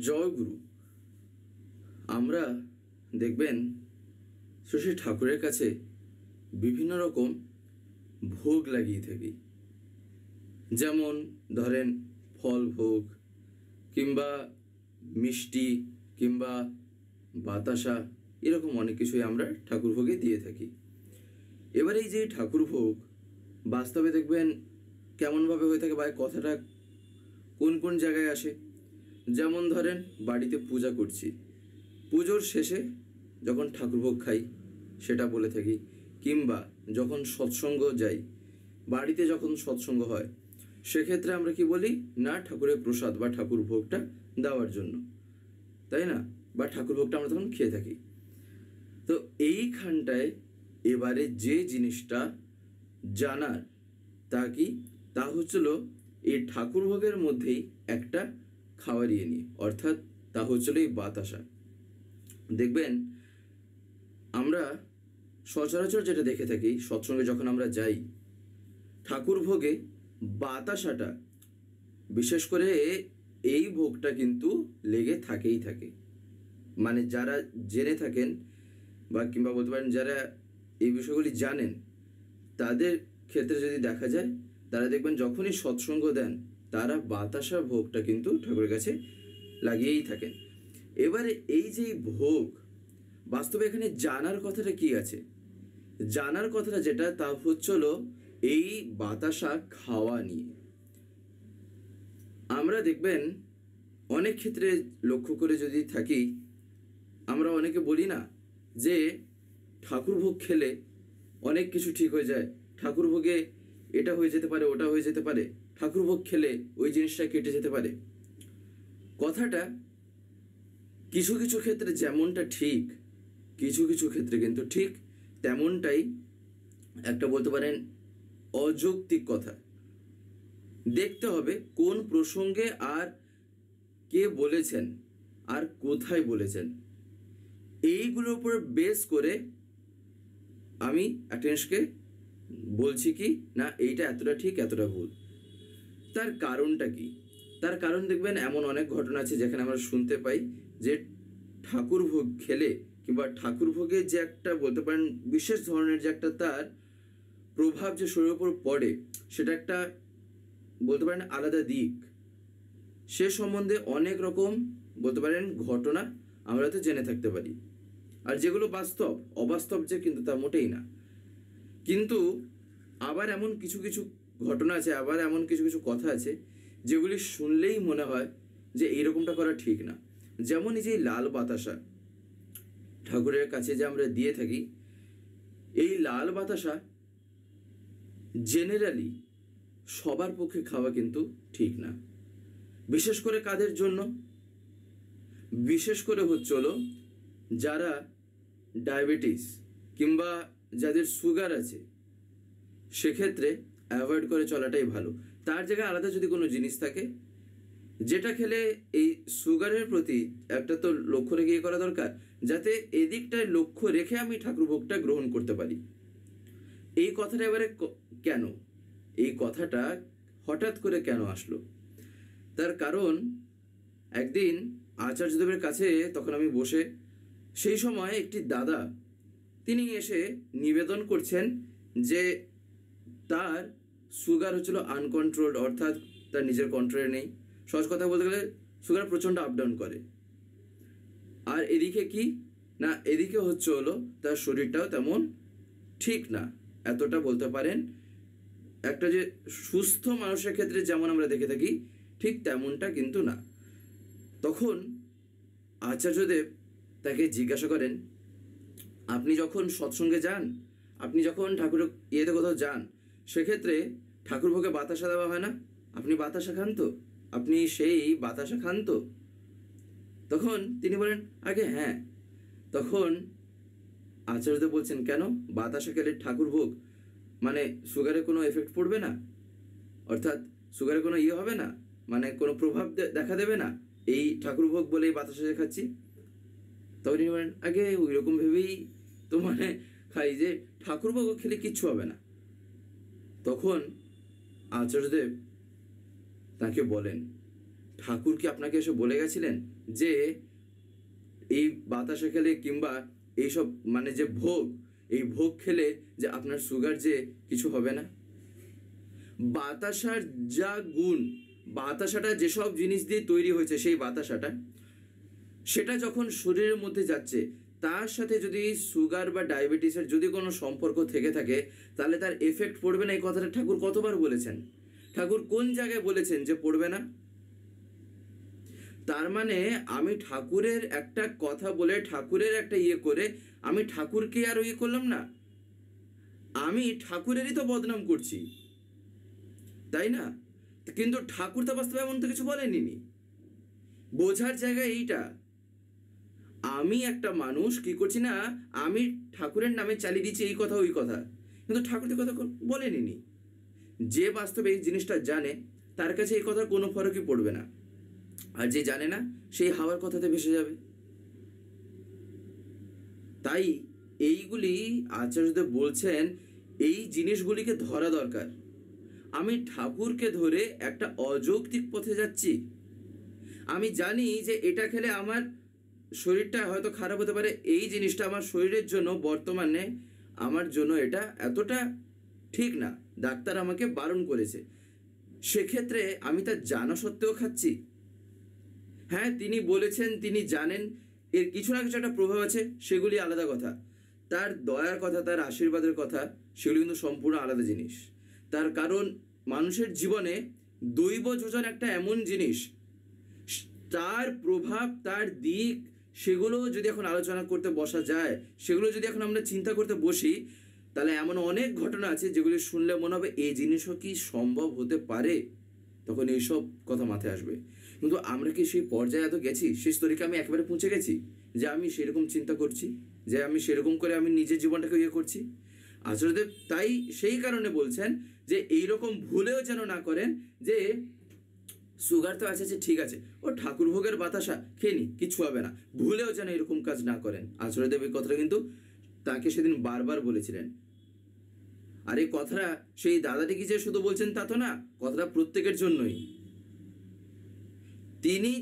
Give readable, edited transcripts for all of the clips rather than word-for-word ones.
জয় গুরু। আমরা দেখবেন শ্রী ঠাকুরের কাছে বিভিন্ন রকম ভোগ লাগিয়ে থাকি। যেমন ধরেন ফল ভোগ, কিংবা মিষ্টি, কিংবা বাতাসা, এরকম অনেক কিছুই আমরা ঠাকুর ভোগে দিয়ে থাকি। এবার এই যে ঠাকুর ভোগ বাস্তবে দেখবেন কেমনভাবে হয়ে থাকে বা কথাটা কোন কোন জায়গায় আসে। যেমন ধরেন বাড়িতে পূজা করছি, পুজোর শেষে যখন ঠাকুরভোগ খাই সেটা বলে থাকি, কিংবা যখন সৎসঙ্গ যাই, বাড়িতে যখন সৎসঙ্গ হয় সেক্ষেত্রে আমরা কি বলি না, ঠাকুরের প্রসাদ বা ঠাকুর ভোগটা দেওয়ার জন্য, তাই না? বা ঠাকুর ভোগটা আমরা তখন খেয়ে থাকি। তো এইখানটায় এবারে যে জিনিসটা জানার তা কি, তা হচ্ছিল এই ঠাকুর ভোগের মধ্যেই একটা খাওয়ারিয়ে নিয়ে, অর্থাৎ তা হচ্ছিল এই বাতাসা। দেখবেন আমরা সচরাচর যেটা দেখে থাকি, সৎসঙ্গে যখন আমরা যাই, ঠাকুর ভোগে বাতাসাটা, বিশেষ করে এই ভোগটা কিন্তু লেগে থাকেই থাকে। মানে যারা জেনে থাকেন বা কিংবা বলতে পারেন যারা এই বিষয়গুলি জানেন, তাদের ক্ষেত্রে যদি দেখা যায়, তারা দেখবেন যখনই সৎসঙ্গ দেন তারা বাতাসা ভোগটা কিন্তু ঠাকুরের কাছে লাগিয়েই থাকেন। এবারে এই যে ভোগ, বাস্তবে এখানে জানার কথাটা কি আছে? জানার কথাটা যেটা, তা হচ্ছিল এই বাতাসা খাওয়া নিয়ে। আমরা দেখবেন অনেক ক্ষেত্রে লক্ষ্য করে যদি থাকি, আমরা অনেকে বলি না যে ঠাকুর ভোগ খেলে অনেক কিছু ঠিক হয়ে যায়, ঠাকুর ভোগে এটা হয়ে যেতে পারে, ওটা হয়ে যেতে পারে, ঠাকুর ভোগ খেলে ওই জিনিসটা কেটে যেতে পারে। কথাটা কিছু কিছু ক্ষেত্রে যেমনটা ঠিক, কিছু কিছু ক্ষেত্রে কিন্তু ঠিক তেমনটাই একটা বলতে পারেন অযৌক্তিক কথা। দেখতে হবে কোন প্রসঙ্গে আর কে বলেছেন আর কোথায় বলেছেন, এইগুলোর উপর বেস করে আমি একটা জিনিসকে বলছি কি না এইটা এতটা ঠিক এতটা ভুল। তার কারণটা কি? তার কারণ দেখবেন এমন অনেক ঘটনা আছে যেখানে আমরা শুনতে পাই যে ঠাকুর ভোগ খেলে কিংবা ঠাকুর ভোগের যে একটা বলতে পারেন বিশেষ ধরনের যে একটা তার প্রভাব যে শরীরের উপর পড়ে, সেটা একটা বলতে পারেন আলাদা দিক। সে সম্বন্ধে অনেক রকম বলতে পারেন ঘটনা আমরা তো জেনে থাকতে পারি, আর যেগুলো বাস্তব অবাস্তব যে কিন্তু তা মোটেই না। কিন্তু আবার এমন কিছু কিছু ঘটনা আছে, আবার এমন কিছু কিছু কথা আছে যেগুলি শুনলেই মনে হয় যে এইরকমটা করা ঠিক না। যেমন এই যে লাল বাতাসা ঠাকুরের কাছে যে আমরা দিয়ে থাকি, এই লাল বাতাসা জেনারেলি সবার পক্ষে খাওয়া কিন্তু ঠিক না। বিশেষ করে কাদের জন্য? বিশেষ করে হচ্ছিল যারা ডায়াবেটিস কিংবা যাদের সুগার আছে, সেক্ষেত্রে অ্যাভয়েড করে চলাটাই ভালো। তার জায়গায় আলাদা যদি কোনো জিনিস থাকে যেটা খেলে এই সুগারের প্রতি একটা তো লক্ষ্য রেখে করা দরকার, যাতে এদিকটায় লক্ষ্য রেখে আমি ঠাকুর ভোগটা গ্রহণ করতে পারি। এই কথাটা এবারে কেন, এই কথাটা হঠাৎ করে কেন আসলো? তার কারণ একদিন আচার্যদেবের কাছে তখন আমি বসে, সেই সময় একটি দাদা তিনি এসে নিবেদন করছেন যে তার সুগার হচ্ছিল আনকন্ট্রোলড, অর্থাৎ তার নিজের কন্ট্রোলে নেই। সহজ কথা বলতে গেলে সুগার প্রচণ্ড আপ ডাউন করে। আর এদিকে কি না, এদিকে হলো তার শরীরটাও তেমন ঠিক না, এতটা বলতে পারেন একটা যে সুস্থ মানুষের ক্ষেত্রে যেমন আমরা দেখে থাকি ঠিক তেমনটা কিন্তু না। তখন আচার্যদেব তাকে জিজ্ঞাসা করেন, আপনি যখন সৎসঙ্গে যান, আপনি যখন ঠাকুরের ইয়েতে কোথাও যান, সেক্ষেত্রে ঠাকুর ভোগে বাতাসা দেওয়া হয় না? আপনি বাতাসা খান তো? আপনি সেই বাতাসা খান তো? তখন তিনি বলেন আগে হ্যাঁ। তখন আচার্যদেব বলছেন, কেন? বাতাসা খেলে ঠাকুর ভোগ মানে সুগারে কোনো এফেক্ট পড়বে না, অর্থাৎ সুগারে কোনো ইয়ে হবে না, মানে কোনো প্রভাব দেখা দেবে না এই ঠাকুর ভোগ বলে এই বাতাসা খাচ্ছি? তখন তিনি বলেন আগে ওই রকম ভেবেই তো মানে খাই যে ঠাকুর ভোগ খেলে কিচ্ছু হবে না। তখন আচার্যদেব তাকে বলেন, ঠাকুর কি আপনাকে এসে বলে গেছিলেন যে এই বাতাসা খেলে কিংবা এইসব মানে যে ভোগ, এই ভোগ খেলে যে আপনার সুগার যে কিছু হবে না। বাতাসার যা গুণ, বাতাসাটা যেসব জিনিস দিয়ে তৈরি হয়েছে, সেই বাতাসাটা সেটা যখন শরীরের মধ্যে যাচ্ছে, তার সাথে যদি সুগার বা ডায়াবেটিসের যদি কোনো সম্পর্ক থেকে থাকে, তাহলে তার এফেক্ট পড়বে না। এই কথাটা ঠাকুর কতবার বলেছেন? ঠাকুর কোন জায়গায় বলেছেন যে পড়বে না? তার মানে আমি ঠাকুরের একটা কথা বলে, ঠাকুরের একটা করে আমি ঠাকুরকে আর করলাম না, আমি ঠাকুরেরই তো বদনাম করছি, তাই না? কিন্তু ঠাকুর তো বাস্তবে এমন তো কিছু বলেনি। বোঝার জায়গায় এইটা, আমি একটা মানুষ কি করছি না, আমি ঠাকুরের নামে চালিয়ে দিচ্ছি এই কথা ওই কথা, কিন্তু ঠাকুর তো কথা বলেনি। যে বাস্তবে এই জিনিসটা জানে, তার কাছে এই কথার কোনো ফরকই পড়বে না, আর যে জানে না সেই হাওয়ার কথাতে ভেসে যাবে। তাই এইগুলি আচার্যদেব বলছেন, এই জিনিসগুলিকে ধরা দরকার। আমি ঠাকুরকে ধরে একটা অযৌক্তিক পথে যাচ্ছি, আমি জানি যে এটা খেলে আমার শরীরটা হয়তো খারাপ হতে পারে, এই জিনিসটা আমার শরীরের জন্য বর্তমানে আমার জন্য এটা এতটা ঠিক না, ডাক্তার আমাকে বারণ করেছে, সেক্ষেত্রে আমি তা জানা সত্ত্বেও খাচ্ছি। হ্যাঁ, তিনি বলেছেন, তিনি জানেন এর কিছু না কিছু একটা প্রভাব আছে, সেগুলি আলাদা কথা। তার দয়ার কথা, তার আশীর্বাদের কথা, সেগুলি কিন্তু সম্পূর্ণ আলাদা জিনিস। তার কারণ মানুষের জীবনে দৈব যোজন একটা এমন জিনিস, তার প্রভাব, তার দিক, সেগুলো যদি এখন আলোচনা করতে বসা যায়, সেগুলো যদি এখন আমরা চিন্তা করতে বসি, তাহলে এমন অনেক ঘটনা আছে যেগুলি শুনলে মনে হবে এই জিনিসও কি সম্ভব হতে পারে, তখন এইসব কথা মাথায় আসবে। কিন্তু আমরা কি সেই পর্যায়ে এত গেছি, সেই স্তরীকে আমি একেবারে পৌঁছে গেছি যে আমি সেরকম চিন্তা করছি, যে আমি সেরকম করে আমি নিজের জীবনটাকে করছি? আচার্যদেব তাই সেই কারণে বলছেন যে এইরকম ভুলেও যেন না করেন যে সুগার তো আছে, ঠিক আছে, ও ঠাকুর ভোগের বাতাসা খেয়ে নি, কিছু হবে না, ভুলেও যেন এরকম কাজ না করেন। আচার্যদেব এই কথাটা কিন্তু তাকে সেদিন বারবার বলেছিলেন। আর এই কথাটা সেই দাদাটি কি যে শুধু বলছেন তা তো না, কথাটা প্রত্যেকের জন্যই। তিনি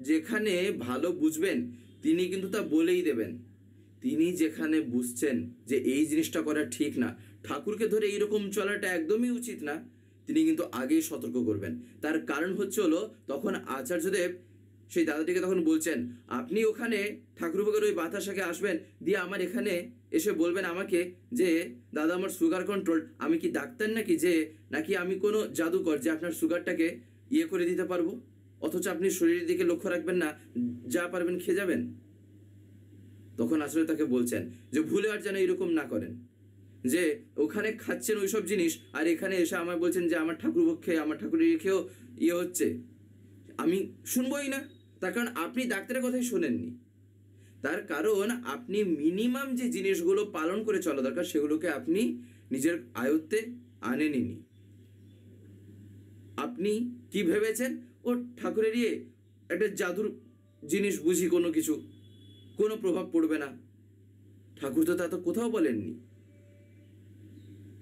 যেখানে ভালো বুঝবেন, তিনি কিন্তু তা বলেই দেবেন। তিনি যেখানে বুঝছেন যে এই জিনিসটা করা ঠিক না, ঠাকুরকে ধরে এইরকম চলাটা একদমই উচিত না, তিনি কিন্তু আগেই সতর্ক করবেন। তার কারণ হলো, তখন আচার্যদেব সেই দাদাটিকে তখন বলছেন, আপনি ওখানে ঠাকুরভোগের ওই বাতাসাকে আসবেন, দিয়ে আমার এখানে এসে বলবেন আমাকে যে দাদা আমার সুগার কন্ট্রোল, আমি কি ডাক্তার নাকি আমি কোনো জাদুকর যে আপনার সুগারটাকে করে দিতে পারবো, অথচ আপনি শরীরের দিকে লক্ষ্য রাখবেন না, যা পারবেন খেয়ে যাবেন। তখন আসলে তাকে বলছেন যে ভুলে আর যেন এরকম না করেন, যে ওখানে খাচ্ছেন ওইসব জিনিস আর এখানে এসে আমার বলছেন যে আমার ঠাকুর পক্ষে, আমার ঠাকুরের খেয়েও হচ্ছে, আমি শুনবই না। তার কারণ আপনি ডাক্তারের কথাই শোনেননি, তার কারণ আপনি মিনিমাম যে জিনিসগুলো পালন করে চলা দরকার সেগুলোকে আপনি নিজের আয়ত্তে আনেননি। আপনি কি ভেবেছেন ও ঠাকুরের একটা জাদুর জিনিস বুঝি, কোনো কিছু কোনো প্রভাব পড়বে না, ঠাকুর তো তা তো কোথাও বলেননি,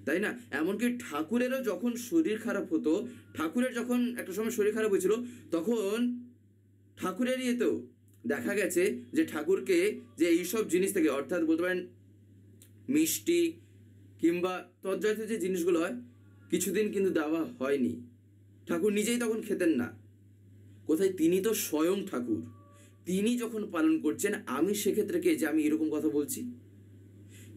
তাই না? এমনকি ঠাকুরেরও যখন শরীর খারাপ হতো, ঠাকুরের যখন একটা সময় শরীর খারাপ হয়েছিল, তখন ঠাকুরের ইয়েতেও দেখা গেছে যে ঠাকুরকে যে এইসব জিনিস থেকে, অর্থাৎ বলতে পারেন মিষ্টি কিংবা তজ্জাতীয় যে জিনিসগুলো হয়, কিছুদিন কিন্তু দেওয়া হয়নি। ঠাকুর নিজেই তখন খেতেন না। কোথায়? তিনি তো স্বয়ং ঠাকুর, তিনি যখন পালন করছেন, আমি সেক্ষেত্রে কে যে আমি এরকম কথা বলছি?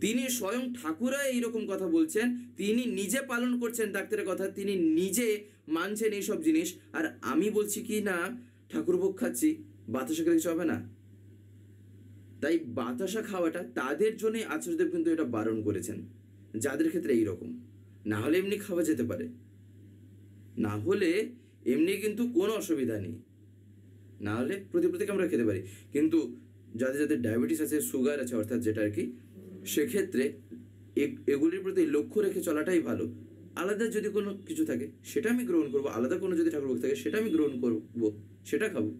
তিনি স্বয়ং ঠাকুরা এইরকম কথা বলছেন, তিনি নিজে পালন করছেন ডাক্তারের কথা, তিনি নিজে মানছেন এইসব জিনিস, আর আমি বলছি কি না ঠাকুর ভোগ খাচ্ছি, বাতাসা খেলে কিছু হবে না। তাই বাতাসা খাওয়াটা তাদের জন্যই আচার্যদেব কিন্তু এটা বারণ করেছেন, যাদের ক্ষেত্রে এইরকম। না হলে এমনি খাওয়া যেতে পারে, না হলে এমনি কিন্তু কোনো অসুবিধা নেই, না হলে প্রতিকে আমরা খেতে পারি। কিন্তু যাদের যাদের ডায়াবেটিস আছে, সুগার আছে, অর্থাৎ যেটা আর কি, সেক্ষেত্রে এগুলির প্রতি লক্ষ্য রেখে চলাটাই ভালো। আলাদা যদি কোনো কিছু থাকে সেটা আমি গ্রহণ করবো, আলাদা কোনো যদি ঠাকুর ভোগ থাকে সেটা আমি গ্রহণ করবো, সেটা খাবো,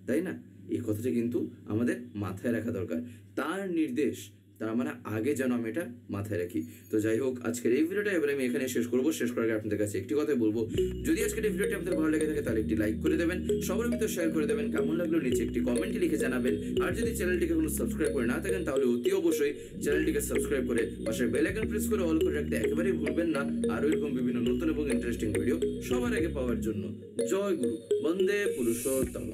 তাই না? এই কথাটা কিন্তু আমাদের মাথায় রাখা দরকার। তার নির্দেশ, তার মানে আগে যেন আমি এটা মাথায় রাখি। তো যাই হোক, আজকের এই ভিডিওটা এবার আমি এখানে শেষ করবো। শেষ করার আগে আপনাদের কাছে একটি কথাই বলবো, যদি আজকের এই ভিডিওটি আপনাদের ভালো লেগে থাকে তাহলে একটি লাইক করে দেবেন, সবার ভিতরে শেয়ার করে দেবেন, কেমন লাগলো নিচে একটি কমেন্টে লিখে জানাবেন। আর যদি চ্যানেলটিকে কোনো সাবস্ক্রাইব করে না থাকেন তাহলে অতি অবশ্যই চ্যানেলটিকে সাবস্ক্রাইব করে পাশের বেল আইকন প্রেস করে অল করে রাখতে একেবারেই ভুলবেন না, আর এরকম বিভিন্ন নতুন এবং ইন্টারেস্টিং ভিডিও সবার আগে পাওয়ার জন্য। জয় গুরু, বন্দে পুরুষোত্তম।